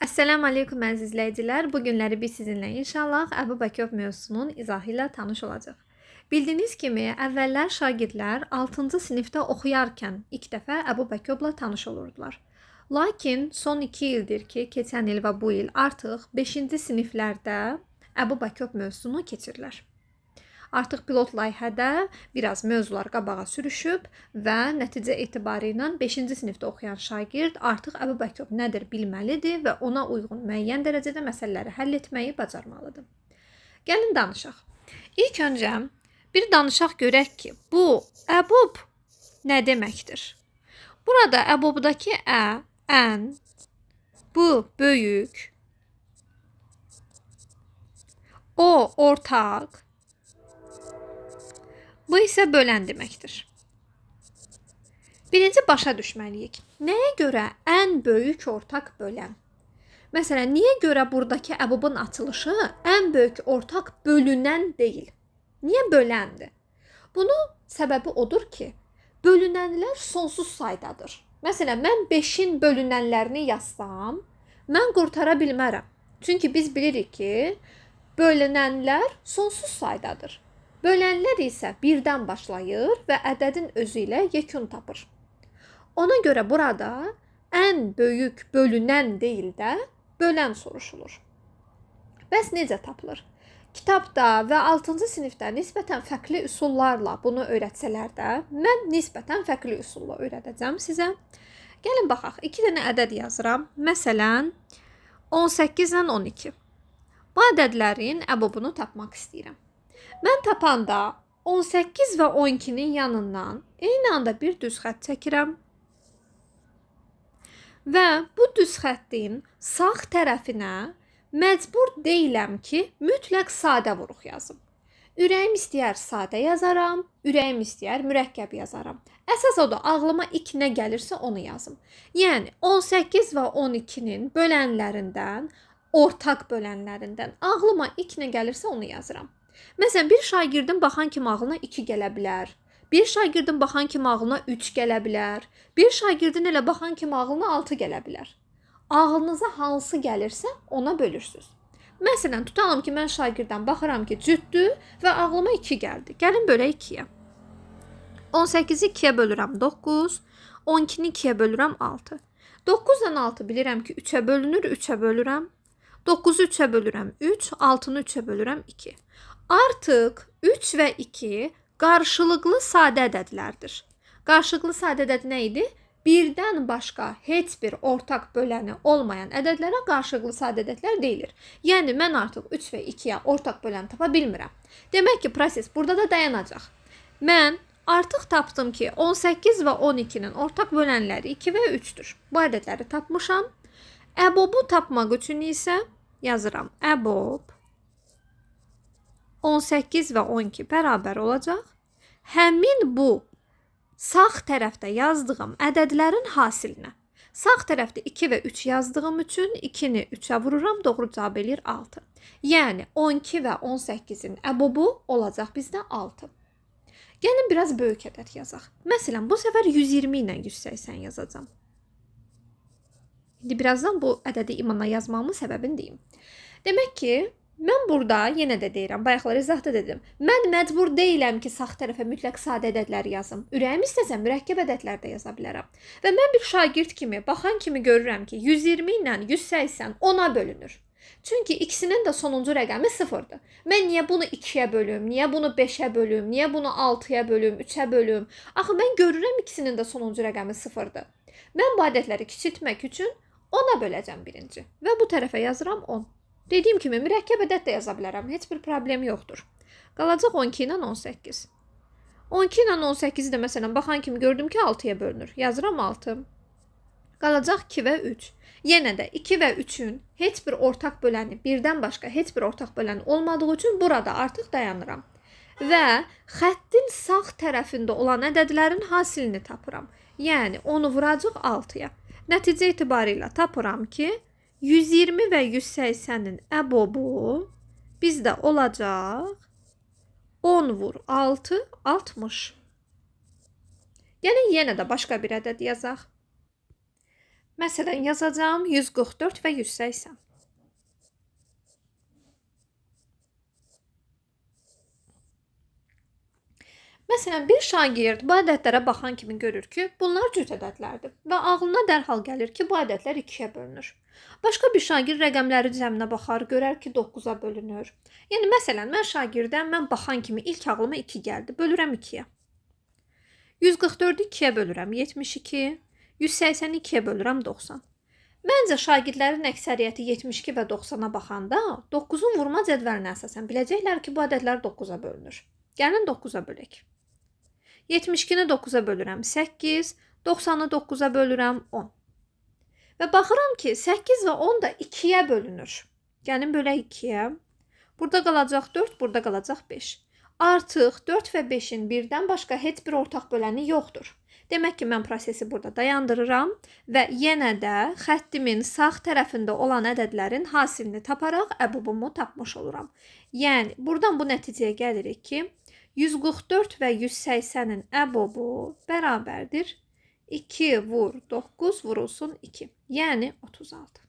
Esselamu Aleyküm əziz izləyicilər. Bu günləri biz sizinlə inşallah Əbu Bəkir mövzusunun izahı ilə tanış olacaq. Bildiyiniz kimi, əvvəllər şagirdlər 6-cı sinifdə oxuyarkən ilk dəfə Əbu Bəkirlə tanış olurdular. Lakin son 2 ildir ki, keçən il və bu il artıq 5-ci siniflərdə Əbu Bəkir mövzusunu keçirlər. Artıq pilot layihədə biraz mövzular qabağa sürüşüb və nəticə etibarı ilə 5-ci sinifdə oxuyan şagird artıq Əbu Bəkir nədir bilməlidir və ona uyğun müəyyən dərəcədə məsələləri həll etməyi bacarmalıdır. Gəlin danışaq. İlk öncə bir danışaq görək ki, bu əbub nə deməkdir? Burada əbubdakı ən, bu böyük, o ortaq, bu isə bölən deməkdir. Birinci başa düşməliyik. Nəyə görə ən böyük ortaq bölən? Məsələn, niyə görə buradakı əbubun açılışı ən böyük ortaq bölünən deyil? Niyə böləndir? Bunun səbəbi odur ki, bölünənlər sonsuz saydadır. Məsələn, mən 5-in bölünənlərini yazsam, mən qurtara bilmərəm. Çünki biz bilirik ki, bölünənlər sonsuz saydadır. Bölənlər isə 1-dən başlayır və ədədin özü ilə yekun tapır. Ona görə burada ən böyük bölünən deyil də bölən soruşulur. Bəs necə tapılır? Kitabda və 6-cı sinifdə nisbətən fərqli üsullarla bunu öyrətsələr də, mən nisbətən fərqli üsulla öyrədəcəm sizə. Gəlin baxaq, 2 dənə ədəd yazıram. Məsələn, 18 ilə 12. Bu ədədlərin əbubunu tapmaq istəyirəm. Mən tapanda 18 və 12-nin yanından eyni anda bir düz xətt çəkirəm və bu düz xəttin sağ tərəfinə məcbur deyiləm ki, mütləq sadə vuruq yazım. Ürəyim istəyər sadə yazaram, ürəyim istəyər mürəkkəb yazaram. Əsas odur, ağlıma ilk nə gəlirsə onu yazım. Yəni 18 və 12-nin bölənlərindən, ortaq bölənlərindən ağlıma ilk nə gəlirsə onu yazıram. Məsələn, bir şagirdin baxan kimi ağlına 2 gələ bilər. Bir şagirdin baxan kimi ağlına 3 gələ bilər. Bir şagirdin elə baxan kimi ağlına 6 gələ bilər. Ağlınıza hansı gəlirsə ona bölürsünüz. Məsələn, tutalım ki, mən şagirddən baxıram ki, cütdür və ağlıma 2 gəldi. Gəlin bölək 2-yə. 18-i 2-yə bölürəm 9, 12-ni 2-yə bölürəm 6. 9 ilə 6 bilirəm ki, 3-ə bölünür, 3-ə bölürəm. 9-u 3-ə bölürəm 3, 6-nı 3-ə bölürəm 2. Artıq 3 və 2 qarşılıqlı sadə ədədlərdir. Qarşılıqlı sadə ədəd nə idi? Birdən başqa heç bir ortaq böləni olmayan ədədlərə qarşılıqlı sadə ədədlər deyilir. Yəni, mən artıq 3 və 2-yə ortaq böləni tapa bilmirəm. Demək ki, proses burada da dayanacaq. Mən artıq tapdım ki, 18 və 12-nin ortaq bölənləri 2 və 3-dür. Bu ədədləri tapmışam. Əbubu tapmaq üçün isə yazıram. Əbub 18 və 12 bərabər olacaq. Həmin bu sağ tərəfdə yazdığım ədədlərin hasilinə. Sağ tərəfdə 2 və 3 yazdığım üçün 2-ni 3-ə vururam, doğru cavab eləyir 6. Yəni 12 və 18-in əbubu olacaq bizdə 6. Gəlin biraz böyük ədəd yazaq. Məsələn, bu səfər 120 ilə 180 yazacağam. İndi birazdan bu ədədi imana yazmamın səbəbini deyim. Demək ki, mən burada yenə də deyirəm, bayaqlar izahda dedim. Mən məcbur deyiləm ki, sağ tərəfə mütləq sadə ədədləri yazım. Ürəyim istəsəm mürəkkəb ədədlər də yaza bilərəm. Və mən bir şagird kimi, baxan kimi görürəm ki, 120 ilə 180 10-a bölünür. Çünki ikisinin də sonuncu rəqəmi 0-dır. Mən niyə bunu 2-yə bölüm, niyə bunu 5-ə bölüm, niyə bunu 6-ya bölüm, 3-ə bölüm? Axı mən görürəm ikisinin də sonuncu rəqəmi 0-dır. Mən bu ədədləri kiçiltmək üçün 10-a böləcəm birinci və bu tərəfə yazıram 10. Dediyim kimi, mürəkkəb ədəd də yaza bilərəm. Heç bir problem yoxdur. Qalacaq 12 ilə 18. 12 ilə 18-i də məsələn, baxan kimi gördüm ki, 6-ya bölünür. Yazıram 6. Qalacaq 2 və 3. Yenə də 2 və 3-ün heç bir ortaq böləni, birdən başqa heç bir ortaq böləni olmadığı üçün burada artıq dayanıram. Və xəttin sağ tərəfində olan ədədlərin hasilini tapıram. Yəni, onu vuracaq 6-ya. Nəticə etibarı ilə tapıram ki, 120 və 180-in əbubu bizdə olacaq 10 vur 6, 60. Gəlin yenə də başqa bir ədəd yazaq. Məsələn, yazacağım 144 və 180. Məsələn, bir şagird bu ədədlərə baxan kimi görür ki, bunlar cüt ədədlərdir və ağlına dərhal gəlir ki, bu ədədlər 2-yə bölünür. Başqa bir şagird rəqəmləri cəminə baxar, görər ki, 9-a bölünür. Yəni məsələn, mən şagirdəm, mən baxan kimi ilk ağlıma 2 gəldi. Bölürəm 2-yə. 144-ü 2-yə bölürəm 72, 180-i 2-yə bölürəm 90. Məncə şagirdlərin əksəriyyəti 72 və 90-a baxanda 9-un vurma cədvəlinə əsasən biləcəklər ki, bu ədədlər 9-a bölünür. Gəlin 9-a bölək. 72-ni 9-a bölürəm 8, 90-ı 9-a bölürəm 10. Və baxıram ki, 8 və 10 da 2-yə bölünür. Gəlin bölək 2-yə. Burada qalacaq 4, burada qalacaq 5. Artıq 4 və 5-in birdən başqa heç bir ortaq böləni yoxdur. Demək ki, mən prosesi burada dayandırıram və yenə də xəttimin sağ tərəfində olan ədədlərin hasilini taparaq əbubumu tapmış oluram. Yəni, buradan bu nəticəyə gəlirik ki, 144 və 180-in əbobu bərabərdir 2 vur 9 vurulsun 2. Yəni 36.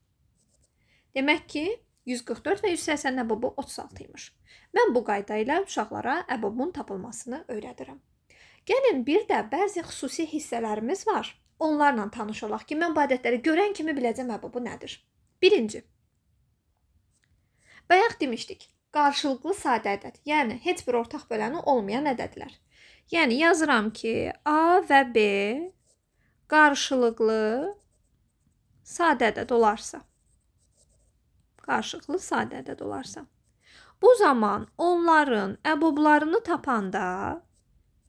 Demək ki, 144 və 180-in əbobu 36 imiş. Mən bu qayda ilə uşaqlara əbobun tapılmasını öyrədirəm. Gəlin bir də bəzi xüsusi hissələrimiz var. Onlarla tanış olaq ki, mən bu ədədləri görən kimi biləcəm əbobu nədir. Birinci. Bayaq demişdik. Qarşılıqlı sadə ədəd, yəni heç bir ortaq böləni olmayan ədədlər. Yəni yazıram ki, A və B qarşılıqlı sadə ədəd olarsa. Qarşılıqlı sadə ədəd olarsa. Bu zaman onların əboblarını tapanda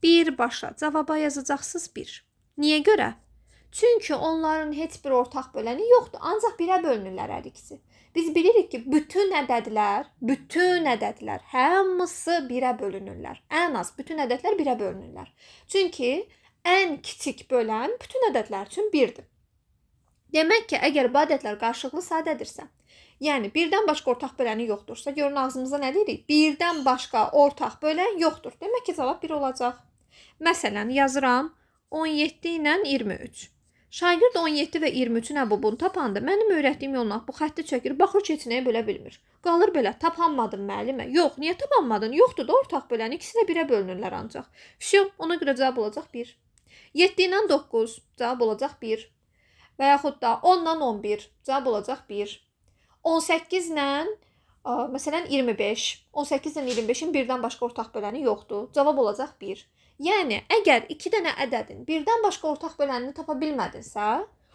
birbaşa cavaba yazacaqsınız 1. Niyə görə? Çünki onların heç bir ortaq böləni yoxdur, ancaq 1-ə bölünürlər hər ikisi. Biz bilirik ki, bütün ədədlər hamısı 1-ə bölünürlər. Ən az bütün ədədlər 1-ə bölünürlər. Çünki ən kiçik bölən bütün ədədlər üçün 1-dir. Demək ki, əgər bu ədədlər qarşılıqlı sadədirsə, yəni 1-dən başqa ortaq böləni yoxdursa, görün ağzımıza nə deyirik? 1-dən başqa ortaq bölən yoxdur. Demək ki, cavab 1 olacaq. Məsələn, yazıram 17 ilə 23. Şagird 17 və 23-ün əbobunu tapanda mənim öyrətdiyim yolla bu xətti çəkir, baxır ki, heç nəyə bölə bilmir. Qalır belə, tapanmadın müəllimə. Yox, niyə tapanmadın? Yoxdur da ortaq bölən, ikisi də 1-ə bölünürlər ancaq. Vəsiyo, ona görə cavab olacaq 1. 7 ilə 9, cavab olacaq 1. Və yaxud da 10 ilə 11, cavab olacaq 1. 18 ilə, məsələn 25, 18 ilə 25-in birdən başqa ortaq böləni yoxdur, cavab olacaq 1. Yəni, əgər 2 dənə ədədin birdən başqa ortaq bölənini tapa bilmədinsə,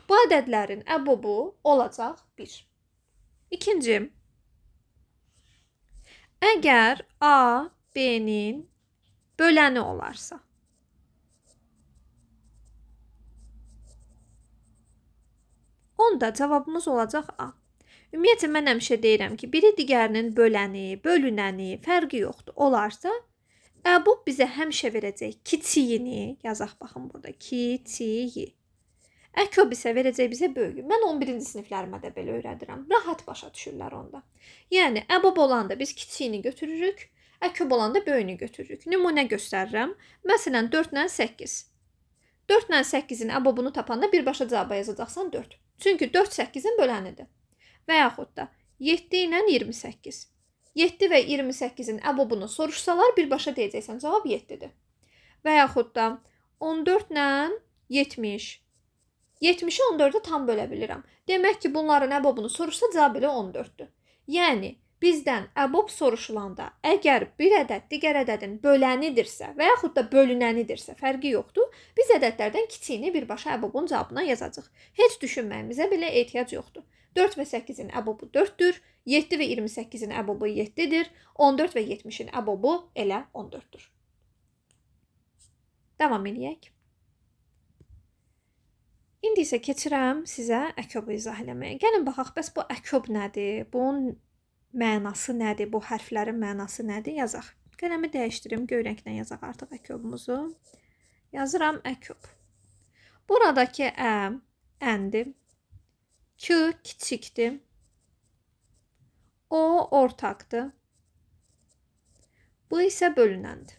bu ədədlərin əbobu olacaq 1. İkinci, əgər A, B-nin böləni olarsa, onda cavabımız olacaq A. Ümumiyyətlə, mən həmişə deyirəm ki, biri digərinin böləni, bölünəni, fərqi yoxdur. Olarsa, əbob bizə həmişə verəcək kiçiyini, yazaq baxın burada, kiçiyi. Əkob isə verəcək bizə böyüyü. Mən 11-ci siniflərimə də belə öyrədirəm. Rahat başa düşürlər onda. Yəni, əbob olanda biz kiçiyini götürürük, əkob olanda böyüyünü götürürük. Nümunə göstərirəm. Məsələn, 4 ilə 8. 4 ilə 8-in əbobunu tapanda birbaşa cavaba yazacaqsan 4. Çünki 4 8-in bölənidir. Və yaxud da 7 ilə 28. 7 və 28-in əbobunu soruşsalar, birbaşa deyəcəksən, cavab 7-dir. Və yaxud da 14 ilə 70. 70-i 14-ə tam bölə bilirəm. Demək ki, bunların əbobunu soruşsa, cavab elə 14-dür. Yəni, bizdən əbob soruşulanda, əgər bir ədəd digər ədədin bölənidirsə və yaxud da bölünənidirsə, fərqi yoxdur, biz ədədlərdən kiçiyini birbaşa əbobun cavabına yazacaq. Heç düşünməyimizə belə ehtiyac yoxdur. 4 və 8-in əbobu 4-dür, 7 və 28-in əbobu 7-dir, 14 və 70-in əbobu elə 14-dür. Davam edək. İndi isə keçirəm sizə əkobu izah eləməyə. Gəlin baxaq, bəs bu əkob nədir? Bunun mənası nədir? Bu hərflərin mənası nədir? Yazaq. Qələmi dəyişdirim, göy rənglə yazaq artıq əkobumuzu. Yazıram əkob. Buradakı əndir. Q kiçikdir. O ortaqdır. Bu isə bölünəndir.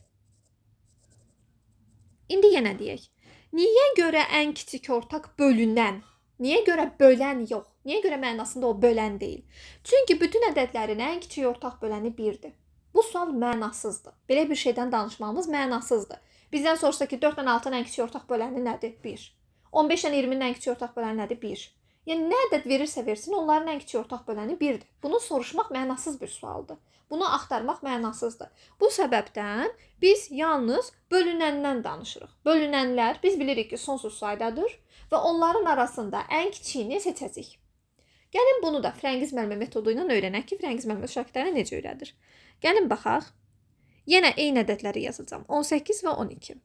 İndi yenə deyək. Niyə görə ən kiçik ortaq bölünən Niyə görə bölən yox? Niyə görə mənasında o bölən deyil? Çünki bütün ədədlərin ən kiçik ortaq böləni 1-dir. Bu sual mənasızdır. Belə bir şeydən danışmağımız mənasızdır. Bizdən soruşsa ki, 4 ilə 6-nın ən kiçik ortaq böləni nədir? 1. 15 ilə 20-nin ən kiçik ortaq böləni nədir? 1. Yəni nə ədəd verirsə versin, onların ən kiçik ortaq böləni 1-dir. Bunu soruşmaq mənasız bir sualdır. Bunu axtarmaq mənasızdır. Bu səbəbdən biz yalnız bölünəndən danışırıq. Bölünənlər biz bilirik ki, sonsuz saydadır və onların arasında ən kiçiyini seçəcəyik. Gəlin bunu da Frəngiz müəllimə metodu ilə öyrənək ki, Frəngiz müəllimə şagirdlərinə necə öyrədir. Gəlin baxaq. Yenə eyni ədədləri yazacağam. 18 və 12.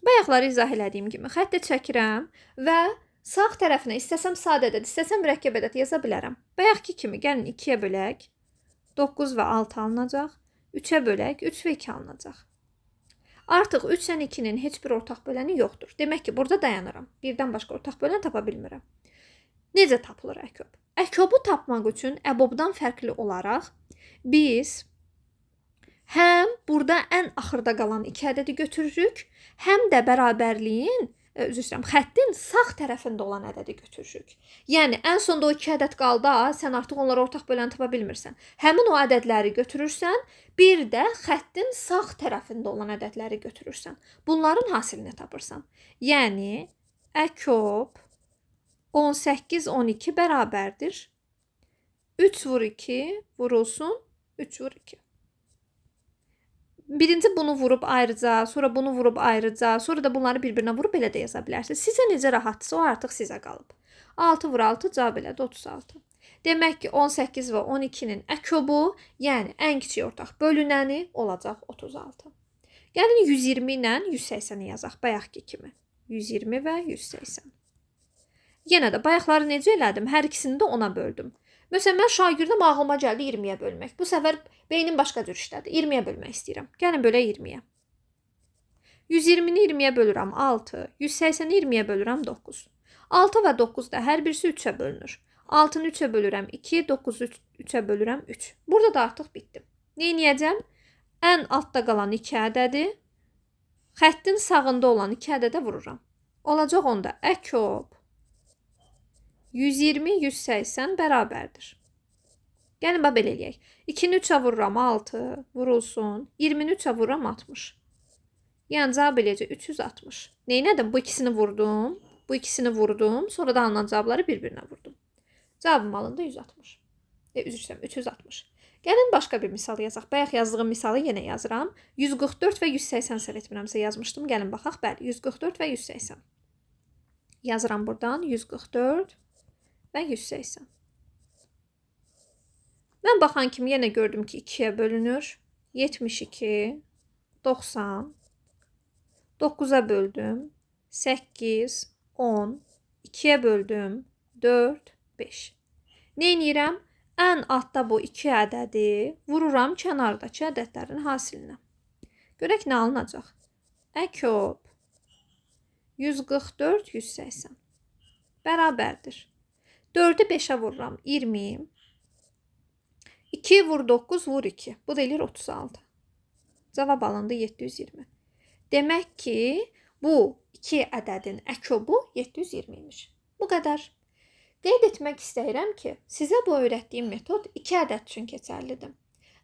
Bayaqları izah elədiyim kimi xəttə çəkirəm və sağ tərəfinə istəsəm sadə ədəd, istəsəm mürəkkəb ədəd yaza bilərəm. Bayaqki kimi gəlin 2-yə bölək. 9 və 6 alınacaq. 3-ə bölək. 3 və 2 alınacaq. Artıq 3 ilə 2-nin heç bir ortaq böləni yoxdur. Demək ki, burada dayanıram. Birdən başqa ortaq bölən tapa bilmirəm. Necə tapılır əkob? Əkobu tapmaq üçün əbobdan fərqli olaraq biz həm burada ən axırda qalan 2 ədədi götürürük, həm də bərabərliyin, xəttin sağ tərəfində olan ədədi götürürük. Yəni ən sonda o 2 ədəd qaldı, sən artıq onlara ortaq böləni tapa bilmirsən. Həmin o ədədləri götürürsən, bir də xəttin sağ tərəfində olan ədədləri götürürsən. Bunların hasilini tapırsan. Yəni əkob 18 12 bərabərdir. 3 vur 2 vurulsun 3 vur 2. Birinci bunu vurub ayrıca, sonra bunu vurub ayrıca, sonra da bunları bir-birinə vurub belə də yaza bilərsiniz. Sizə necə rahatdırsa o artıq sizə qalıb. 6 vur 6 cavab elədi 36. Demək ki 18 və 12-nin əkobu, yəni ən kiçik ortaq bölünəni olacaq 36. Gəlin 120 ilə 180-i yazaq bayaqki kimi. 120 və 180. Yenə də bayaqları necə elədim? Hər ikisini də 10-a böldüm. Məsələn, mən şagirdim ağlıma gəldi 20-yə bölmək. Bu səfər beynim başqa cür işlədi. 20-yə bölmək istəyirəm. Gəlin bölək 20-yə. 120-ni 20-yə bölürəm 6. 180-i 20-yə bölürəm 9. 6 və 9 da hər birisi 3-ə bölünür. 6-nı 3-ə bölürəm 2, 9-u 3-ə bölürəm 3. Burada da artıq bitdim. Nə edəcəm? Ən altda qalan 2 ədədi xəttin sağında olan 2 ədədə vururam. Olacaq onda əkob 120 180 bərabərdir. Gəlin bax belə eləyək. 2-ni 3-ə vururam 6 vurulsun. 20-ni 3-ə vururam 60. Yəni cavab eləyəcək 360. Neynədim? Bu ikisini vurdum. Bu ikisini vurdum. Sonra da alınan cavabları bir-birinə vurdum. Cavabım alındı 160. Üzr istəyirəm 360. Gəlin başqa bir misal yazaq. Bayaq yazdığım misalı yenə yazıram. 144 və 180 səhv etmirəmsə yazmışdım. Gəlin baxaq. Bəli, 144 və 180. Yazıram buradan 144 və 180. Mən baxan kimi yenə gördüm ki 2-yə bölünür. 72, 90, 9-a böldüm. 8, 10, 2-yə böldüm. 4, 5. Nə edirəm? Ən altda bu 2 ədədi vururam kənardakı ədədlərin hasilinə. Görək nə alınacaq? Əkob 144, 180. Bərabərdir. 4-ü 5-ə vururam 20. 2 vur 9 vur 2. Bu da eləyir 36. Cavab alındı 720. Demək ki, bu 2 ədədin əkobu 720 imiş. Bu qədər. Qeyd etmək istəyirəm ki, sizə bu öyrətdiyim metod 2 ədəd üçün keçərlidir.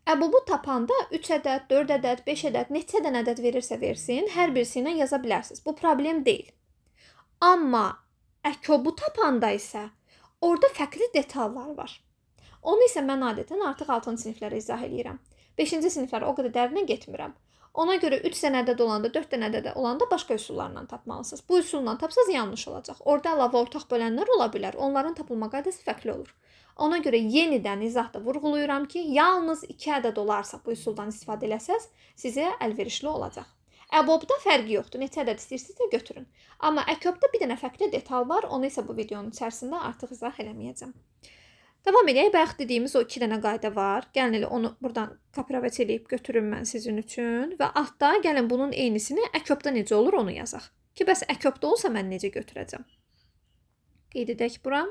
Əbobu tapanda 3 ədəd, 4 ədəd, 5 ədəd, neçə ədəd ədəd verirsə versin, hər birisi ilə yaza bilərsiniz. Bu problem deyil. Amma əkobu tapanda isə orada fərqli detallar var. Onu isə mən adətən artıq 6-cı siniflərə izah edirəm. 5-ci siniflərə o qədər dərinə getmirəm. Ona görə 3 dənə ədəd olanda, 4 dənə ədəd olanda başqa üsullarla tapmalısınız. Bu üsulla tapsaz yanlış olacaq. Orada əlavə ortaq bölənlər ola bilər. Onların tapılma qaydası fərqli olur. Ona görə yenidən izahda vurğulayıram ki, yalnız 2 ədəd olarsa bu üsuldan istifadə eləsəz, sizə əlverişli olacaq. Əbobda fərqi yoxdur. Neçə ədəd istəyirsinizsə götürün. Amma əkobda bir dənə fərqli detal var. Onu isə bu videonun içərisində artıq izah eləməyəcəm. Davam edək. Bayaq dediyimiz o 2 dənə qayda var. Gəlin elə onu buradan kopyavat eləyib götürüm mən sizin üçün. Və altda gəlin bunun eynisini əkobda necə olur onu yazaq. Ki, bəs əkobda olsa mən necə götürəcəm? Qeyd edək bura.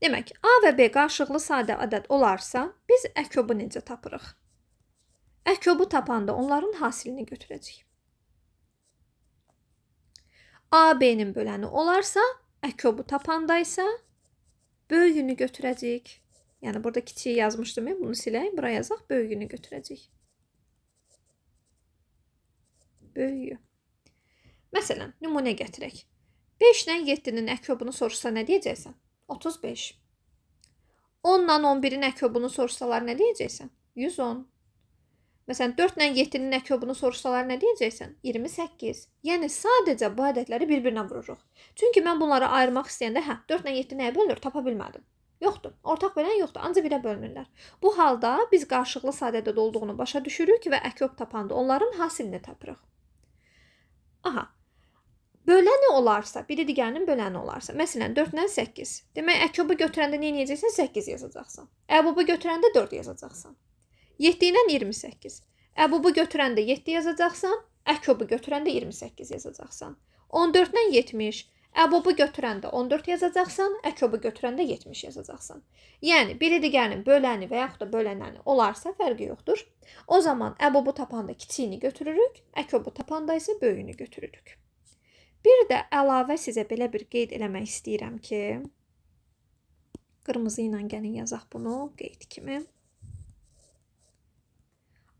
Demək, A və B qarşılıqlı sadə ədəd olarsa, biz əkobu necə tapırıq? Əkobu tapanda onların hasilini götürəcəyik. A, B-nin böləni olarsa, əkobu tapanda isə böyüyünü götürəcəyik. Yəni burada kiçiyi yazmışdım, bunu silək, bura yazaq, böyüyünü götürəcəyik. Böyüyü. Məsələn, nümunə gətirək. 5 ilə 7-nin əkobunu soruşsa nə deyəcəksən? 35. 10 ilə 11-in əkobunu soruşsalar nə deyəcəksən? 110. Məsələn, 4 ilə 7-nin əkobunu soruşsalar nə deyəcəksən? 28. Yəni, sadəcə bu ədədləri bir-birinə vururuq. Çünki mən bunları ayırmaq istəyəndə, 4 ilə 7 nəyə bölünür? Tapa bilmədim. Yoxdur. Ortaq bölən yoxdur. Ancaq birə bölünürlər. Bu halda biz qarşılıqlı sadədədə olduğunu başa düşürük və əkob tapanda onların hasilini tapırıq. Aha. Böləni olarsa, biri digərinin böləni olarsa, məsələn 4 ilə 8. Demək, əkobu götürəndə nə edəcəksən? 8 yazacaqsan. Əbubu götürəndə 4 yazacaqsan. 7 ilə 28. Əbubu götürəndə 7 yazacaqsan, əkobu götürəndə 28 yazacaqsan. 14 ilə 70. Əbubu götürəndə 14 yazacaqsan, əkobu götürəndə 70 yazacaqsan. Yəni, biri digərinin böləni və yaxud da bölənəni olarsa fərqi yoxdur. O zaman əbubu tapanda kiçiyini götürürük, əkobu tapanda isə böyüyünü götürürük. Bir də əlavə sizə belə bir qeyd eləmək istəyirəm ki, qırmızı ilə gəlin yazaq bunu qeyd kimi.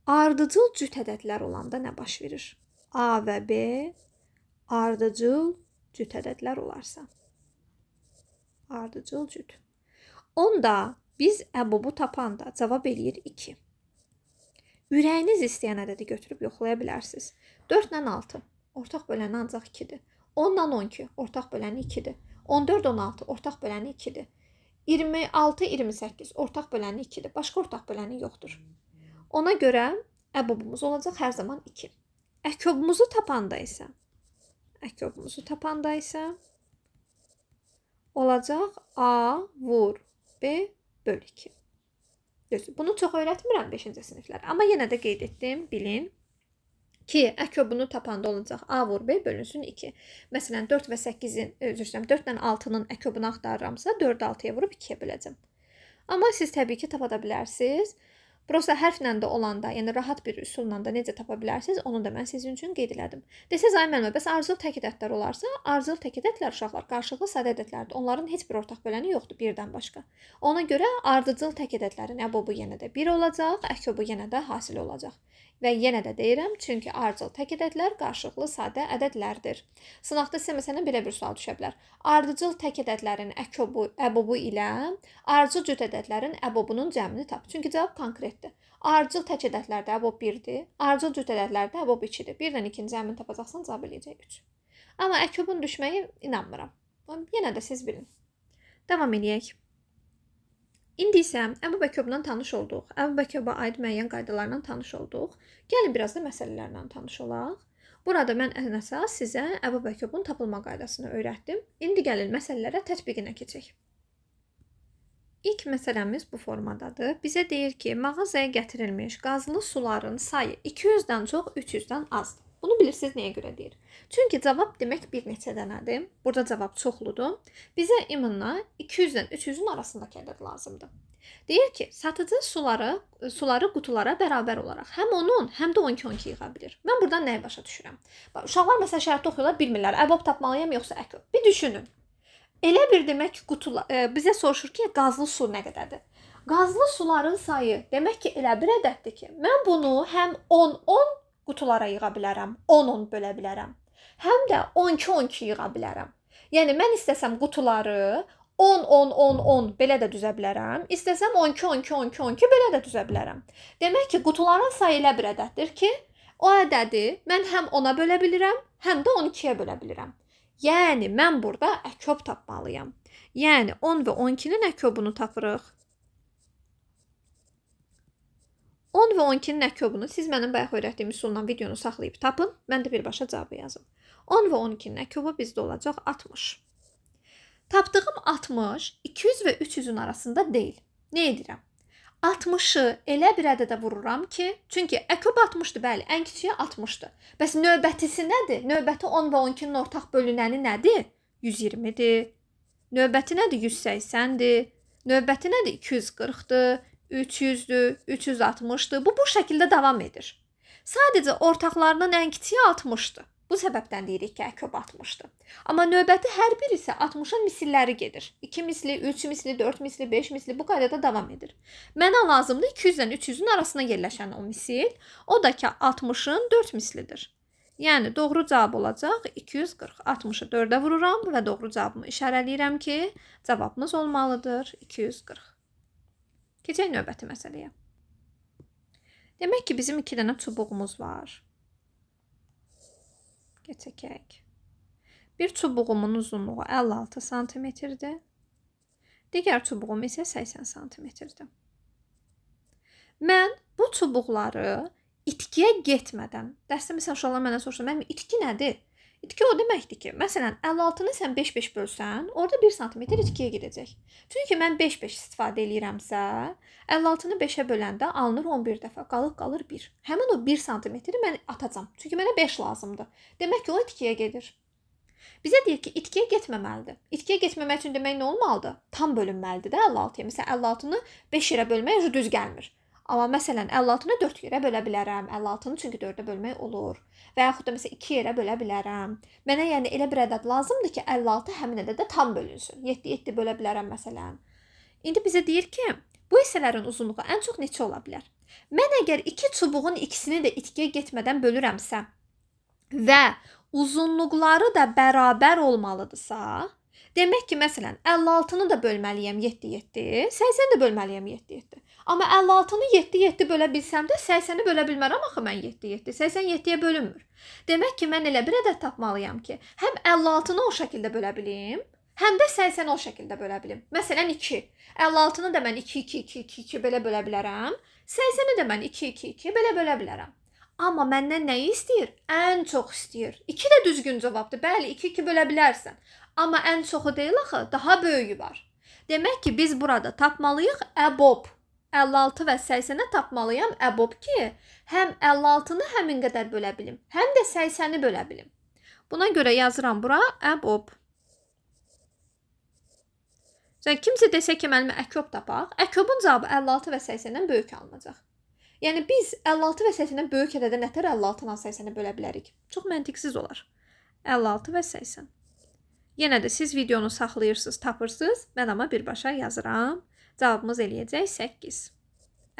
Ardıcıl cüt ədədlər olanda nə baş verir? A və B ardıcıl cüt ədədlər olarsa. Ardıcıl cüt. Onda biz əbubu tapanda cavab eləyir 2. Ürəyiniz istəyən ədədi götürüb yoxlaya bilərsiniz. 4 ilə 6. Ortaq böləni ancaq 2-dir. 10 ilə 12. Ortaq böləni 2-dir. 14, 16. Ortaq böləni 2-dir. 26, 28. Ortaq böləni 2-dir. Başqa ortaq böləni yoxdur. Ona görə əbobumuz olacaq hər zaman 2. Əkobumuzu tapanda isə olacaq A vur B böl 2. Bunu çox öyrətmirəm 5-ci siniflər. Amma yenə də qeyd etdim, bilin ki, əkobunu tapanda olacaq A vur B bölünsün 2. Məsələn, 4 və 8-in, 4 ilə 6-nın əkobunu axtarıramsa, 4-ü 6-ya vurub 2-yə böləcəm. Amma siz təbii ki, tapa da bilərsiniz. Prosta hərflə də olanda, yəni rahat bir üsulla da necə tapa bilərsiniz, onu da mən sizin üçün qeyd elədim. Desəz, ay müəllimə, bəs ardıcıl tək ədədlər olarsa, ardıcıl tək ədədlər uşaqlar qarşılıqlı sadə ədədlərdir. Onların heç bir ortaq böləni yoxdur birdən başqa. Ona görə ardıcıl tək ədədlərin əbobu yenə də 1 olacaq, əkobu yenə də hasil olacaq. Və yenə də deyirəm, çünki ardıcıl tək ədədlər qarşılıqlı sadə ədədlərdir. Sınaqda sizə məsələn belə bir sual düşə bilər. Ardıcıl tək ədədlərin əbobu ilə ardıcıl cüt ədədlərin əbobunun cəmini tap. Çünki cavab konkretdir. Ardıcıl tək ədədlərdə əbob 1-dir, ardıcıl cüt ədədlərdə əbob 2-dir. 1-dən 2-nin cəmini tapacaqsan, cavab eləyəcək 3. Amma əkobun düşməyi inanmıram. Yenə də siz bilin. Davam edək. İndi isə əbub əkobundan tanış olduq. Əbub əkoba aid müəyyən qaydalarla tanış olduq. Gəlin biraz da məsələlərlə tanış olaq. Burada mən ən əsas sizə əbub əkobun tapılma qaydasını öyrətdim. İndi gəlin məsələlərə tətbiqinə keçək. İlk məsələmiz bu formadadır. Bizə deyir ki, mağazaya gətirilmiş qazlı suların sayı 200-dən çox, 300-dən azdır. Bunu bilirsiniz nəyə görə deyir? Çünki cavab demək bir neçə dənədir. Burada cavab çoxludur. Bizə iminla 200-dən 300-ün arasındakı ədəd lazımdır. Deyir ki, satıcı suları qutulara bərabər olaraq həm 10, həm də 12 yığa bilir. Mən buradan nəyi başa düşürəm? Uşaqlar məsələn şərtdə oxuyurlar, bilmirlər, əbob tapmalıyam yoxsa əkob. Bir düşünün. Elə bir demək ki, bizə soruşur ki, qazlı su nə qədərdir? Qazlı suların sayı demək ki, elə bir ədəddir ki, mən bunu həm 10 qutulara yığa bilərəm, 10 bölə bilərəm. Həm də 12 yığa bilərəm. Yəni, mən istəsəm qutuları 10 belə də düzə bilərəm. İstəsəm 12 belə də düzə bilərəm. Demək ki, qutuların sayı elə bir ədəddir ki, o ədədi mən həm 10-a bölə bilirəm, həm də 12-yə bölə bilirəm. Yəni, mən burada əkob tapmalıyam. Yəni, 10 və 12-nin əkobunu tapırıq. 10 və 12-nin əkobunu siz mənim bayaq öyrətdiyim üsulla videonu saxlayıb tapın. Mən də birbaşa cavabı yazım. 10 və 12-nin əkobu bizdə olacaq 60. Tapdığım 60, 200 və 300-ün arasında deyil. Nə edirəm? 60-ı elə bir ədədə vururam ki, çünki əkob 60-dır, bəli, ən kiçiyi 60-dır. Bəs növbətisi nədir? Növbəti 10 və 12-nin ortaq bölünəni nədir? 120-dir. Növbəti nədir? 180-dir. Növbəti nədir? 240-dır. 300-dür, 360-dır. Bu şəkildə davam edir. Sadəcə ortaqlarının ən kiçiyi 60-dır. Bu səbəbdən deyirik ki, əkob 60-dır. Amma növbəti hər biri isə 60-ın misilləri gedir. 2 misli, 3 misli, 4 misli, 5 misli bu qaydada davam edir. Mənə lazımdır 200-dən 300-ün arasına yerləşən o misil. O da ki 60-ın 4 mislidir. Yəni doğru cavab olacaq 240. 60-ı 4-ə vururam və doğru cavabımı işarələyirəm ki, cavabımız olmalıdır 240. Keçək növbəti məsələyə. Demək ki, bizim 2 dənə çubuğumuz var. Geçək. Bir çubuğumun uzunluğu 56 santimetrdir. Digər çubuğum isə 80 santimetrdir. Mən bu çubuqları itkiyə getmədən, dərsdə məsələn uşaqlar mənə soruşur, mənim itki nədir? İtki o deməkdir ki, məsələn 56-nı sən 5-5 bölsən, orada 1 sm itkiyə gedəcək. Çünki mən 5-5 istifadə edirəmsə, 56-nı 5-ə böləndə alınır 11 dəfə, qalır 1. Həmin o 1 sm mən atacam. Çünki mənə 5 lazımdır. Demək ki, o itkiyə gedir. Bizə deyir ki, itkiyə getməməlidir. İtkiyə getməmək üçün demək nə olmalıdır? Tam bölünməlidir də 56-ya. Məsələn 56-nı 5 yerə bölmək düz gəlmir. Amma məsələn 56-nı 4 yerə bölə bilərəm. 56-nı çünki 4-ə bölmək olur. Və yaxud da məsələn 2 yerə bölə bilərəm. Mənə yəni elə bir ədəd lazımdır ki, 56 həmin ədədə tam bölünsün. 7 bölə bilərəm məsələn. İndi bizə deyir ki, bu hissələrin uzunluğu ən çox neçə ola bilər? Mən əgər 2 çubuğun ikisini də itkiyə getmədən bölürəmsə və uzunluqları da bərabər olmalıdırsa, demək ki, məsələn 56-nı da bölməliyəm 7-7, 80-i də bölməliyəm 7-7. Amma 56-nı 7-7 bölə bilsəm də 80-i bölə bilmərəm axı mən 7-7. 80 7-yə bölünmür. Demək ki, mən elə bir ədəd tapmalıyam ki, həm 56-nı o şəkildə bölə bilim, həm də 80-i o şəkildə bölə bilim. Məsələn 2. 56-nı da mən 2 belə bölə bilərəm. 80-i də mən 2 belə bölə bilərəm. Amma məndən nəyi istəyir? Ən çox istəyir. 2 də düzgün cavabdır. Bəli, 2 bölə bilərsən. Amma ən çoxu deyil axı, daha böyüyü var. Demək ki, biz burada tapmalıyıq əbob. 56 və 80-ə tapmalıyam əbob ki, həm 56-nı həmin qədər bölə bilim, həm də 80-i bölə bilim. Buna görə yazıram bura əbob. Kimsə desə ki, mənim əkob tapaq, əkobun cavabı 56 və 80-dən böyük alınacaq. Yəni biz 56 və 80-dən böyük ədədə nətər 56-dan 80-ə bölə bilərik? Çox məntiqsiz olar. 56 və 80. Yenə də siz videonu saxlayırsınız, tapırsınız. Mən amma birbaşa yazıram. Cavabımız eləyəcək 8.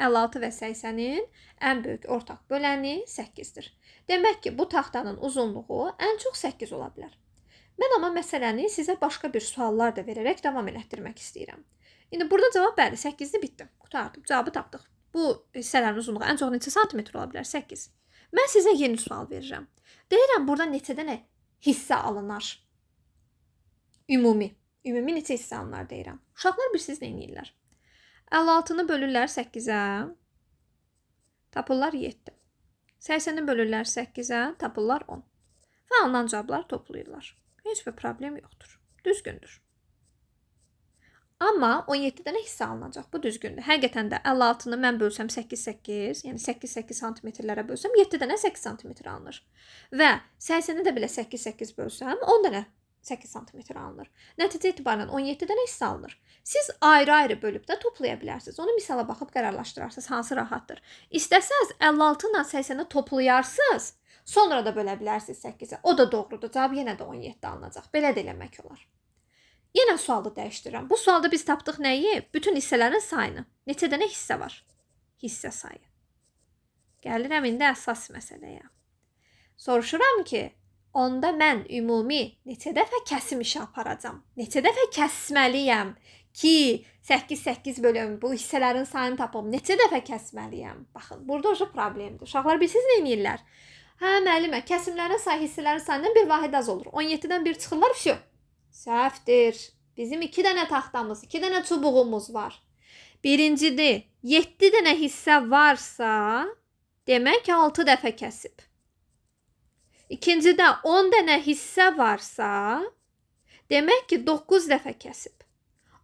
56 və 80-in ən böyük ortaq böləni 8-dir. Demək ki, bu taxtanın uzunluğu ən çox 8 ola bilər. Mən amma məsələni sizə başqa bir suallar da verərək davam elətdirmək istəyirəm. İndi burada cavab bəli, 8-dir, bitdi. Qutardım, cavabı tapdıq. Bu hissələrin uzunluğu ən çox neçə santimetr ola bilər? 8. Mən sizə yeni sual verirəm. Deyirəm, burada neçə dənə hissə alınır? Ümumi neçə hissə alınır deyirəm. Uşaqlar bilirsiniz nə edirlər? 56-nı bölürlər 8-ə, tapırlar 7. 80-i bölürlər 8-ə, tapırlar 10. Və alınan cavablar toplayırlar. Heç bir problem yoxdur. Düzgündür. Amma 17 dənə hissə alınacaq. Bu düzgündür. Həqiqətən də 56-nı mən bölsəm 8-8, yəni 8-8 santimetrlərə bölsəm 7 dənə 8 santimetr alınır. Və 80-i də belə 8-8 bölsəm 10 dənə 8 santimetr alınır. Nəticə etibarən 17 dənə hissə alınır. Siz ayrı-ayrı bölüb də toplaya bilərsiniz. Onu misala baxıb qərarlaşdırarsınız. Hansı rahatdır? İstəsəz 56 ilə 80-i toplayarsınız. Sonra da bölə bilərsiniz 8-ə. O da doğrudur. Cavab yenə də 17 alınacaq. Belə də eləmək olar. Yenə sualı dəyişdirirəm. Bu sualda biz tapdıq nəyi? Bütün hissələrin sayını. Neçə dənə hissə var? Hissə sayı. Gəlirəm indi əsas məsələyə. Soruşuram ki, onda mən ümumi neçə dəfə kəsim işi aparacam? Neçə dəfə kəsməliyəm ki, 8-8 bölüm bu hissələrin sayını tapım? Neçə dəfə kəsməliyəm? Baxın, burada o problemdir. Uşaqlar bilirsiniz nə edirlər? Hə, müəllimə, kəsimlərin sayı hissələrin sayından bir vahid az olur. 17-dən 1 çıxırlar, vəsə. Səhvdir. Bizim 2 dənə taxtamız, 2 dənə çubuğumuz var. Birincidir, 7 dənə hissə varsa, demək 6 dəfə kəsib. İkincidə 10 dənə hissə varsa, demək ki 9 dəfə kəsib.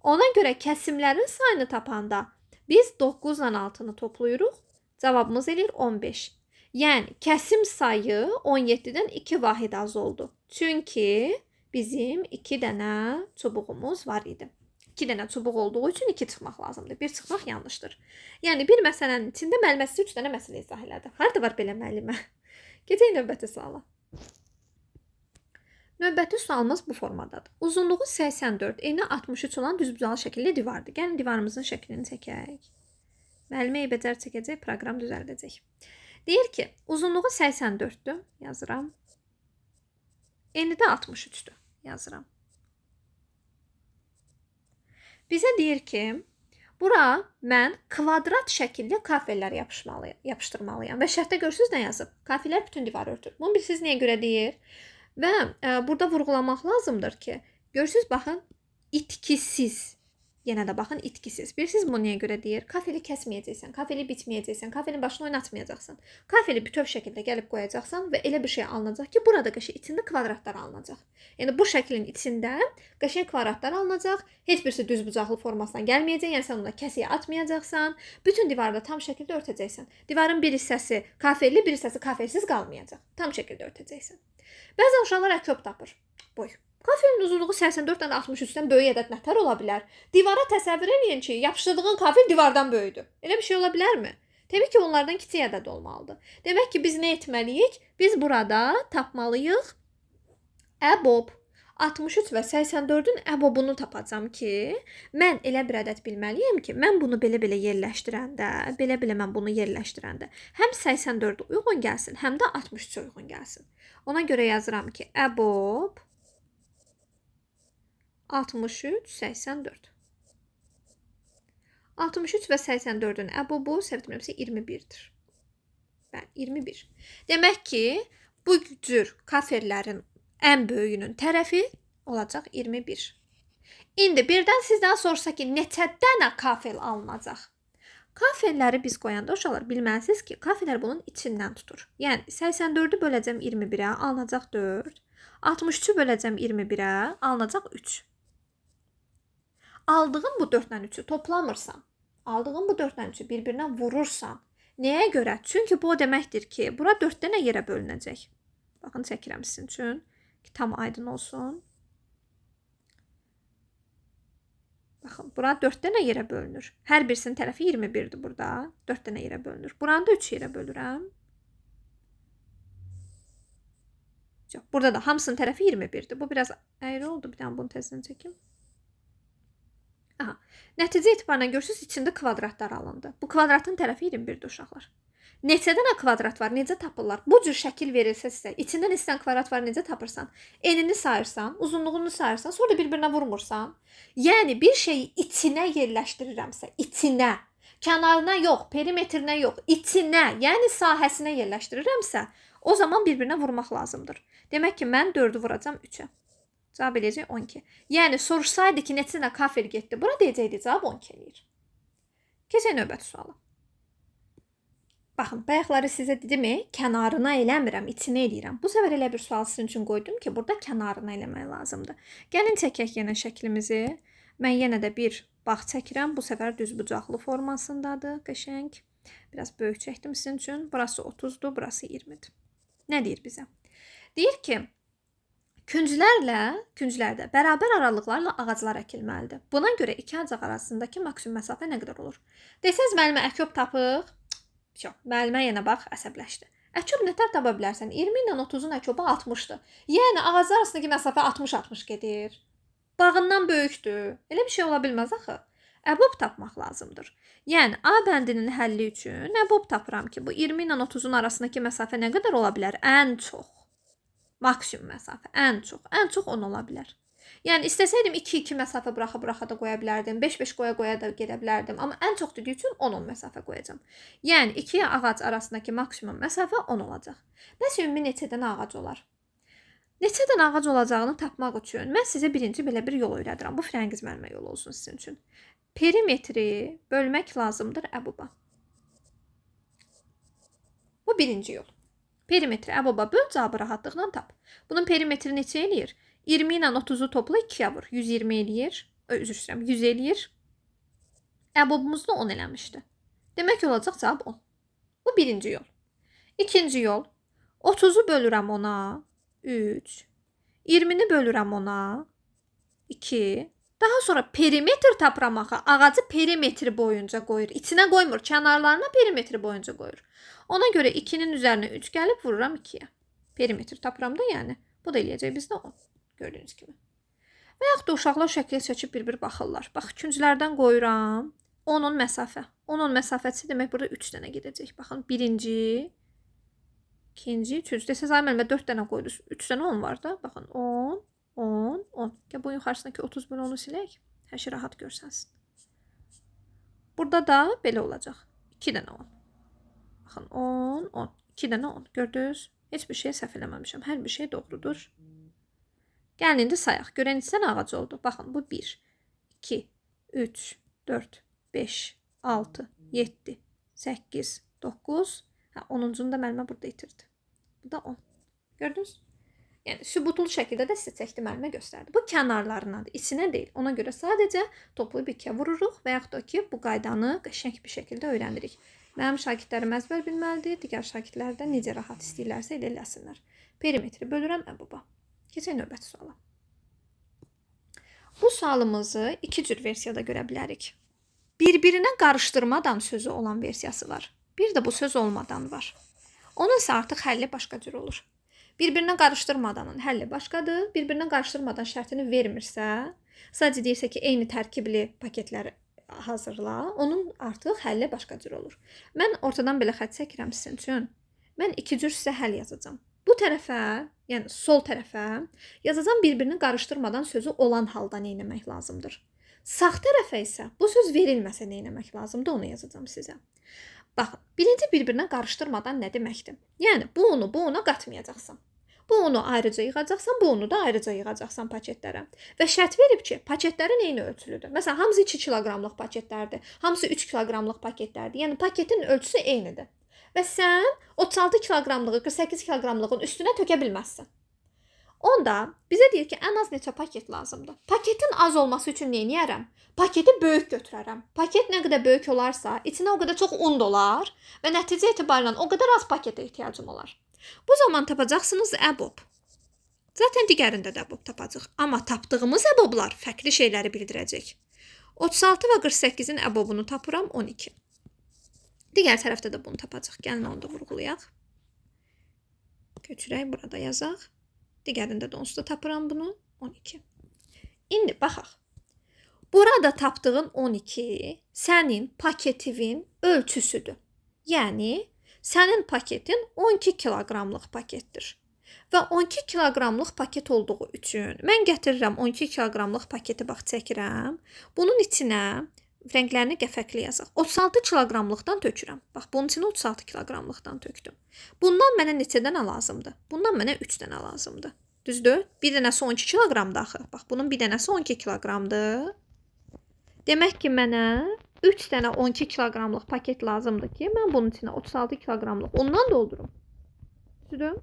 Ona görə kəsimlərin sayını tapanda biz 9 ilə 6-nı toplayırıq, cavabımız eləyir 15. Yəni kəsim sayı 17-dən 2 vahid az oldu. Çünki bizim 2 dənə çubuğumuz var idi. 2 dənə çubuq olduğu üçün 2 çıxmaq lazımdır. 1 çıxmaq yanlışdır. Yəni bir məsələnin içində müəllimə sizə 3 dənə məsələ izah elədi. Harda var belə müəllimə? Keçək növbəti suala. Növbəti sualımız bu formadadır. Uzunluğu 84, eni 63 olan düzbucaqlı şəkilli divardır. Gəlin divarımızın şəklini çəkək. Müəllimə eybəcər çəkəcək, proqram düzəldəcək. Deyir ki, uzunluğu 84'dür, yazıram. Eni də 63'dür, yazıram. Bizə deyir ki, bura mən kvadrat şəkilli kafellər yapışdırmalıyam. Və şərtdə görürsünüz nə yazıb? Kafellər bütün divarı örtür. Bunu bilirsiniz niyə görə deyir? Və burada vurğulamaq lazımdır ki, görürsünüz, baxın, itkisiz. Yenə də baxın, itkisiz. Bilirsiniz bunu niyə görə deyir? Kafeli kəsməyəcəksən, kafeli bitməyəcəksən, kafelin başını oynatmayacaqsan. Kafeli bütöv şəkildə gəlib qoyacaqsan və elə bir şey alınacaq ki, burada qəşəng içində kvadratlar alınacaq. Yəni bu şəklin içində qəşəng kvadratlar alınacaq. Heç birisi düzbucaqlı formasına gəlməyəcək. Yəni sən ona kəsiyə atmayacaqsan. Bütün divarda tam şəkildə örtəcəksən. Divarın bir hissəsi kafeli, bir hissəsi kafelsiz qalmayacaq. Tam şəkildə örtəcəksən. Bəzən uşaqlar əkop tapır. Boy. Kafelin uzunluğu 84-dən 63-dən böyük ədəd nətər ola bilər? Divara təsəvvür edin ki, yapışdırdığın kafel divardan böyükdür. Elə bir şey ola bilərmi? Təbii ki, onlardan kiçik ədəd olmalıdır. Demək ki, biz nə etməliyik? Biz burada tapmalıyıq əbob. 63 və 84-ün əbobunu tapacam ki, mən elə bir ədəd bilməliyəm ki, mən bunu belə-belə yerləşdirəndə, belə-belə mən bunu yerləşdirəndə həm 84-ə uyğun gəlsin, həm də 63-ə uyğun gəlsin. Ona görə yazıram ki, əbob 63, 84. 63 və 84-ün əbobu səhv 21-dir. Bəli, 21. Demək ki, bu cür kafellərin ən böyüyünün tərəfi olacaq 21. İndi birdən sizdən sorsa ki, neçə dənə kafel alınacaq? Kafelləri biz qoyanda uşaqlar bilməlisiniz ki, kafelər bunun içindən tutur. Yəni 84-ü böləcəm 21-ə, alınacaq 4. 63-ü böləcəm 21-ə, alınacaq 3. Aldığın bu 4-dən 3-ü toplamırsan, aldığın bu 4-dən 3-ü bir-birinə vurursan, nəyə görə? Çünki bu o deməkdir ki, bura 4 dənə yerə bölünəcək. Baxın, çəkirəm sizin üçün ki, tam aydın olsun. Baxın, bura 4 dənə yerə bölünür. Hər birisinin tərəfi 21-dir burada. 4 dənə yerə bölünür. Buranı da 3 yerə bölürəm. Yox, burada da hamısının tərəfi 21-dir. Bu biraz əyri oldu. Bir dənə bunu təzdən çəkim. Aha. Nəticə etibarına görürsünüz, içində kvadratlar alındı. Bu kvadratın tərəfi 21-dir uşaqlar. Neçə dənə kvadrat var, necə tapırlar? Bu cür şəkil verilsə sizə, içində neçə dənə kvadrat var, necə tapırsan? Enini sayırsan, uzunluğunu sayırsan, sonra da bir-birinə vurmursan. Yəni bir şeyi içinə yerləşdirirəmsə, içinə, kənarına yox, perimetrinə yox, içinə, yəni sahəsinə yerləşdirirəmsə, o zaman bir-birinə vurmaq lazımdır. Demək ki, mən 4-ü vuracam 3-ə. Cavab eləyəcək 12. Yəni soruşsaydı ki, neçə dənə kafel getdi, bura deyəcəkdi cavab 12 eləyir. Keçək növbəti suala. Baxın, bayaqları sizə dedimi, kənarına eləmirəm, içinə eləyirəm. Bu səfər elə bir sual sizin üçün qoydum ki, burada kənarına eləmək lazımdır. Gəlin çəkək yenə şəklimizi. Mən yenə də bir bağ çəkirəm. Bu səfər düzbucaqlı formasındadır, qəşəng. Biraz böyük çəkdim sizin üçün. Burası 30-dur, burası 20-dir. Nə deyir bizə? Deyir ki, künclərdə bərabər aralıqlarla ağaclar əkilməlidir. Buna görə iki ağac arasındakı maksimum məsafə nə qədər olur? Desəz müəllimə əkop tapıq. Yox, müəllimə yenə bax, əsəbləşdi. Əkop nətər tapa bilərsən? 20 ilə 30-un əkobu 60-dır. Yəni ağaclar arasındakı məsafə 60-60 gedir. Bağından böyükdür. Elə bir şey ola bilməz axı. Əbob tapmaq lazımdır. Yəni A bəndinin həlli üçün əbob tapıram ki, bu 20 ilə 30-un arasındakı məsafə nə qədər ola bilər? Ən çox. Maksimum məsafə, ən çox 10 ola bilər. Yəni istəsəydim 2-2 məsafə buraxa da qoya bilərdim, 5-5 qoya da gedə bilərdim, amma ən çox dediyi üçün 10 məsafə qoyacam. Yəni 2 ağac arasındakı maksimum məsafə 10 olacaq. Bəs ümumi neçə dənə ağac olar? Neçə dənə ağac olacağını tapmaq üçün mən sizə birinci belə bir yol öyrədirəm. Bu Firəngiz müəllimə yolu olsun sizin üçün. Perimetri bölmək lazımdır əboba. Bu birinci yol. Perimetri əboba böl, cavabı rahatlıqla tap. Bunun perimetri neçə eləyir? 20 ilə 30-u topla 2-yə vur. 120 eləyir. Üzr istəyirəm, 100 eləyir. Əbobumuz da 10 eləmişdi. Demək ki, olacaq cavab 10. Bu birinci yol. İkinci yol. 30-u bölürəm 10-a. 3. 20-ni bölürəm 10-a. 2. Daha sonra perimetr tapıram axı. Ağacı perimetri boyunca qoyur. İçinə qoymur, kənarlarına perimetri boyunca qoyur. Ona görə 2-nin üzərinə 3 gəlib vururam 2-yə. Perimetr tapıram da yəni. Bu da eləyəcək bizdə 10. gördüyünüz kimi. Və yaxud da uşaqlar şəkil seçib bir-bir baxırlar. Bax, ikincilərdən qoyuram. 10-un məsafə. 10-un məsafəsi demək burada 3 dənə gedəcək. Baxın, birinci, ikinci, üçüncü. Desəz, ay müəllimə 4 dənə qoydunuz. 3 dənə 10 var da. Baxın, 10, 10, 10. Gəl bu yuxarısındakı 30 bölü 10-u silək. Hər şey rahat görsənsin. Burada da belə olacaq. 2 dənə 10. Baxın, 10, 10. 2 dənə 10. Gördünüz? Heç bir şey səhv eləməmişəm. Hər bir şey doğrudur. Gəlin indi sayaq. Görən neçə ağac oldu? Baxın, bu 1, 2, 3, 4, 5, 6, 7, 8, 9. 10-cunu da müəllimə burada itirdi. Bu da 10. Gördünüz? Yəni, sübutlu şəkildə də sizə çəkdi, müəllimə göstərdi. Bu kənarlarındadır, içinə deyil. Ona görə sadəcə toplayıb ikiyə vururuq və yaxud da ki, bu qaydanı qəşəng bir şəkildə öyrənirik. Mənim şagirdlərim əzbər bilməlidir, digər şagirdlər də necə rahat istəyirlərsə elə eləsinlər. Perimetri bölürəm əbuba. Keçək növbəti suala. Bu sualımızı iki cür versiyada görə bilərik. Bir-birinə qarışdırmadan sözü olan versiyası var. Bir də bu söz olmadan var. Onun isə artıq həlli başqa cür olur. Bir-birinə qarışdırmadanın həlli başqadır. Bir-birinə qarışdırmadan şərtini vermirsə, sadəcə deyirsə ki, eyni tərkibli paketləri hazırla, onun artıq həlli başqa cür olur. Mən ortadan belə xətt çəkirəm sizin üçün. Mən iki cür sizə həll yazacağam. Bu tərəfə, yəni sol tərəfə yazacağam bir-birini qarışdırmadan sözü olan halda nə etmək lazımdır. Sağ tərəfə isə bu söz verilməsə nə etmək lazımdır, onu yazacağam sizə. Baxın, birinci bir-birinə qarışdırmadan nə deməkdir? Yəni, bu unu bu una qatmayacaqsan. Bu unu ayrıca yığacaqsan, bu unu da ayrıca yığacaqsan paketlərə. Və şərt verib ki, paketlərin eyni ölçülüdür. Məsələn, hamısı 2 kiloqramlıq paketlərdir, hamısı 3 kiloqramlıq paketlərdir. Yəni, paketin ölçüsü eynidir. Və sən 36 kiloqramlığı 48 kiloqramlığın üstünə tökə bilməzsən. Onda bizə deyir ki, ən az neçə paket lazımdır. Paketin az olması üçün nə edərəm? Paketi böyük götürərəm. Paket nə qədər böyük olarsa, içinə o qədər çox un dolar və nəticə etibarıyla o qədər az paketə ehtiyacım olar. Bu zaman tapacaqsınız əbob. Zaten digərində də əbob tapacaq. Amma tapdığımız əboblar fərqli şeyləri bildirəcək. 36 və 48-in əbobunu tapıram 12. Digər tərəfdə də bunu tapacaq. Gəlin onu da vurğulayaq. Köçürək, burada yazaq. Digərində də onsuz da tapıram bunu 12. İndi baxaq. Burada tapdığın 12 sənin paketivin ölçüsüdür. Yəni, sənin paketin 12 kiloqramlıq paketdir. Və 12 kiloqramlıq paket olduğu üçün mən gətirirəm 12 kiloqramlıq paketi bax çəkirəm. Bunun içinə rənglərini qəfəqli yazaq. 36 kiloqramlıqdan tökürəm. Bax, bunun içinə 36 kiloqramlıqdan tökdüm. Bundan mənə neçə dənə lazımdır? Bundan mənə 3 dənə lazımdır. Düzdür? Bir dənəsi 12 kiloqramdır axı. Bax, bunun bir dənəsi 12 kiloqramdır. Demək ki, mənə 3 dənə 12 kiloqramlıq paket lazımdır ki, mən bunun içinə 36 kiloqramlıq undan doldurum. Düzdür?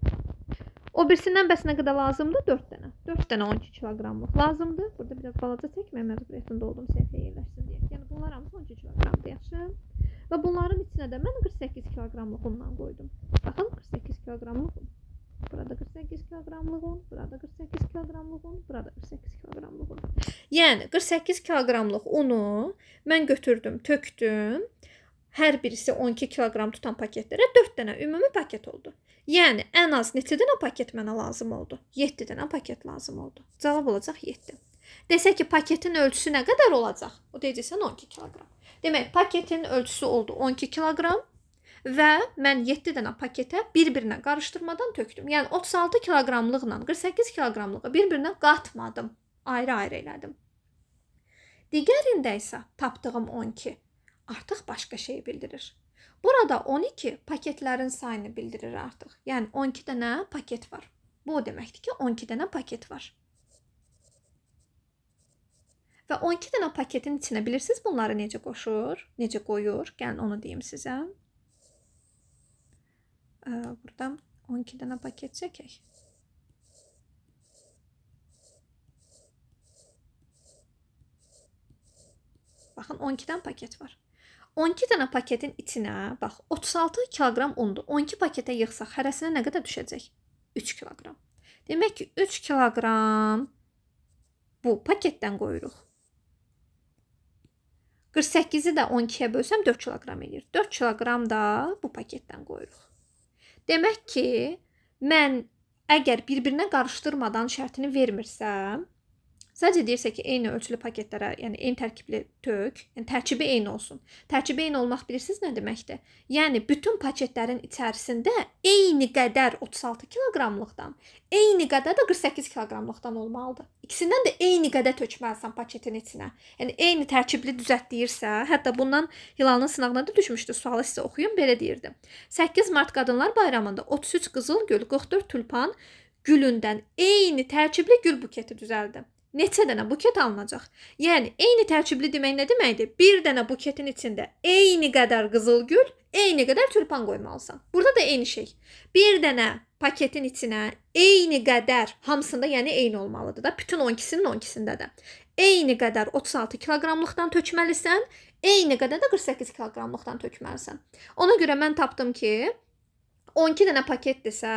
O birisindən bəs nə qədər lazımdır? 4 dənə. 4 dənə 12 kiloqramlıq lazımdır. Burada biraz balaca çəkməyə məcburiyyətində oldum səhvəyə yerləşsin deyə. Yəni, bunlar hamısı 12 kiloqramdır yaxşı. Və bunların içinə də mən 48 kiloqramlıq undan qoydum. Baxın, 48 kiloqramlıq un. Burada 48 kiloqramlıq un, burada 48 kiloqramlıq un, burada 48 kiloqramlıq un. Yəni, 48 kiloqramlıq unu mən götürdüm, tökdüm. Hər birisi 12 kiloqram tutan paketlərə 4 dənə ümumi paket oldu. Yəni, ən az neçə dənə paket mənə lazım oldu? 7 dənə paket lazım oldu. Cavab olacaq 7. Desə ki, paketin ölçüsü nə qədər olacaq? O deyəcəksən 12 kiloqram. Demək, paketin ölçüsü oldu 12 kiloqram və mən 7 dənə paketə bir-birinə qarışdırmadan tökdüm. Yəni, 36 kiloqramlıqla 48 kiloqramlığı bir-birinə qatmadım. Ayrı-ayrı elədim. Digərində isə tapdığım 12 artıq başqa şey bildirir. Burada 12 paketlərin sayını bildirir artıq. Yəni 12 dənə paket var. Bu o deməkdir ki, 12 dənə paket var. Və 12 dənə paketin içinə bilirsiniz bunları necə qoşur, necə qoyur? Gəlin onu deyim sizə. Burada 12 dənə paket çəkək. Baxın, 12-dən paket var. 12 dənə paketin içinə, bax, 36 kiloqram undur. 12 paketə yığsaq, hərəsinə nə qədər düşəcək? 3 kiloqram. Demək ki, 3 kiloqram bu paketdən qoyuruq. 48-i də 12-yə bölsəm 4 kiloqram edir. 4 kiloqram da bu paketdən qoyuruq. Demək ki, mən əgər bir-birinə qarışdırmadan şərtini vermirsə, sadəcə deyirsə ki, eyni ölçülü paketlərə, yəni eyni tərkibli tök, yəni tərkibi eyni olsun. Tərkibi eyni olmaq bilirsiniz nə deməkdir? Yəni bütün paketlərin içərisində eyni qədər 36 kiloqramlıqdan, eyni qədər də 48 kiloqramlıqdan olmalıdır. İkisindən də eyni qədər tökməlisən paketin içinə. Yəni eyni tərkibli düzəltdirsə, hətta bundan Hilalın sınağına da düşmüşdü. Sualı sizə oxuyum, belə deyirdi. 8 Mart Qadınlar Bayramında 33 qızıl gül, 44 tulpan gülündən eyni tərkibli gül buketi düzəldi. Neçə dənə buket alınacaq? Yəni eyni tərkibli demək nə deməkdir? Bir dənə buketin içində eyni qədər qızıl gül, eyni qədər tulpan qoymalısan. Burada da eyni şey. Bir dənə paketin içinə eyni qədər, hamısında yəni eyni olmalıdır da, bütün 12-sinin 12-sində də. Eyni qədər 36 kiloqramlıqdan tökməlisən, eyni qədər də 48 kiloqramlıqdan tökməlisən. Ona görə mən tapdım ki, 12 dənə paketdirsə,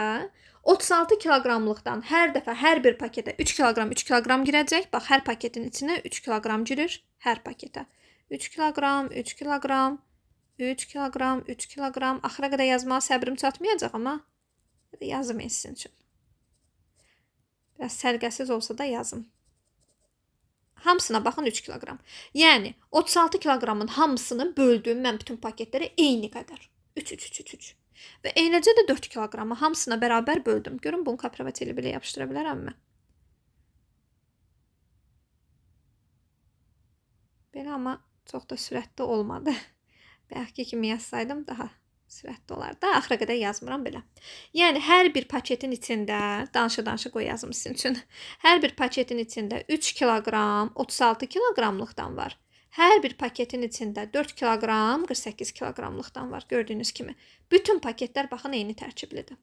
36 kiloqramlıqdan hər dəfə hər bir paketə 3 kiloqram girəcək. Bax, hər paketin içinə 3 kiloqram girir. Hər paketə. 3 kiloqram, 3 kiloqram, 3 kiloqram, 3 kiloqram. Axıra qədər yazmağa səbrim çatmayacaq, amma yazım etsin üçün. Biraz sərgəsiz olsa da yazım. Hamısına baxın 3 kiloqram. Yəni 36 kiloqramın hamısını böldüm mən bütün paketlərə eyni qədər. 3. Və eynəcə də 4 kiloqramı hamısına bərabər böldüm. Görün, bunu kapravaç ilə belə yapışdıra bilərəmmi? Belə, amma çox da sürətli olmadı. Bəlkə kimi yazsaydım daha sürətli olardı. Axıra qədər yazmıram belə. Yəni, hər bir paketin içində, danışa qoy yazım sizin üçün. Hər bir paketin içində 3 kiloqram, 36 kiloqramlıqdan var. Hər bir paketin içində 4 kiloqram, 48 kiloqramlıqdan var. Gördüyünüz kimi. Bütün paketlər baxın eyni tərkiblidir.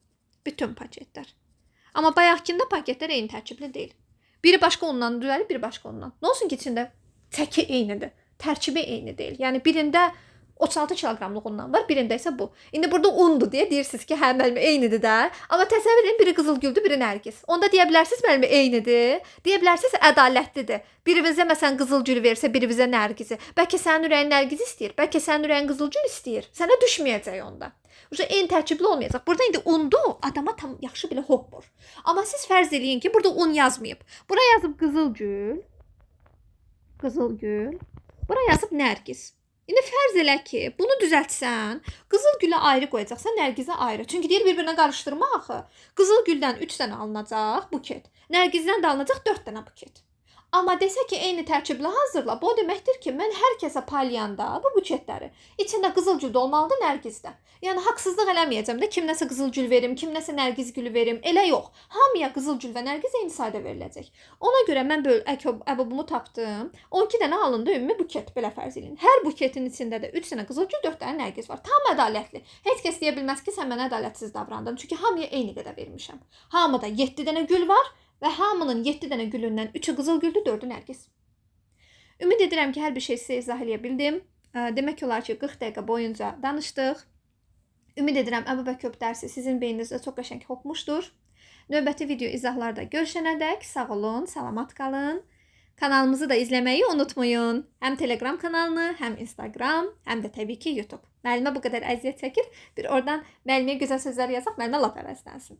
Bütün paketlər. Amma bayaqkında paketlər eyni tərkibli deyil. Biri başqa ondan düzəlir, biri başqa ondan. Nə olsun ki, içində çəki eynidir. Tərkibi eyni deyil. Yəni birində 36 kiloqramlıq ondan var, birində isə bu. İndi burada undur deyə deyirsiniz ki, hə, müəllimə eynidir də. Amma təsəvvür edin, biri qızıl güldür, biri nərgiz. Onda deyə bilərsiniz müəllimə eynidir. Deyə bilərsiniz ədalətlidir. Birinizə məsələn qızıl gül versə, birinizə nərgizi. Bəlkə sənin ürəyin nərgiz istəyir, bəlkə sənin ürəyin qızıl gül istəyir. Sənə düşməyəcək onda. Eyni tərkibli olmayacaq. Burada indi undur, adama tam yaxşı belə hoppur. Amma siz fərz eləyin ki, burada un yazmayıb. Bura yazıb qızıl gül. Qızıl gül. Bura yazıb nərgiz. İndi fərz elə ki, bunu düzəltsən, qızıl gülə ayrı qoyacaqsan, nərgizə ayrı. Çünki deyir bir-birinə qarışdırma axı. Qızıl güldən 3 dənə alınacaq buket. Nərgizdən də alınacaq 4 dənə buket. Amma desə ki, eyni tərkiblə hazırla, bu o deməkdir ki, mən hər kəsə paylayanda bu buketləri içində qızıl gül də olmalıdır, nərgiz də. Yəni haqsızlıq eləməyəcəm də, kim nəsə qızıl gül verim, kim nəsə nərgiz gülü verim, elə yox. Hamıya qızıl gül və nərgiz eyni sayda veriləcək. Ona görə mən böyle əbəbumu tapdım. 12 dənə alındı ümumi buket, belə fərz edin. Hər buketin içində də 3 dənə qızıl gül, 4 dənə nərgiz var. Tam ədalətli. Heç kəs deyə bilməz ki, sən mənə ədalətsiz davrandın. Çünki hamıya eyni qədər vermişəm. Hamıda 7 dənə gül var. Və hamının 7 dənə gülündən 3-ü qızıl güldür, 4-ü nərgiz. Ümid edirəm ki, hər bir şey sizə izah eləyə bildim. Demək olar ki, 40 dəqiqə boyunca danışdıq. Ümid edirəm Əbubəkir dərsi sizin beyninizdə çox qəşəng hopmuşdur. Növbəti video izahlarda görüşənədək sağ olun, salamat qalın. Kanalımızı da izləməyi unutmayın. Həm Telegram kanalını, həm Instagram, həm də təbii ki YouTube. Müəllimə bu qədər əziyyət çəkir. Bir oradan müəlliməyə gözəl sözlər yazaq, müəllimə lap əvəzlənsin.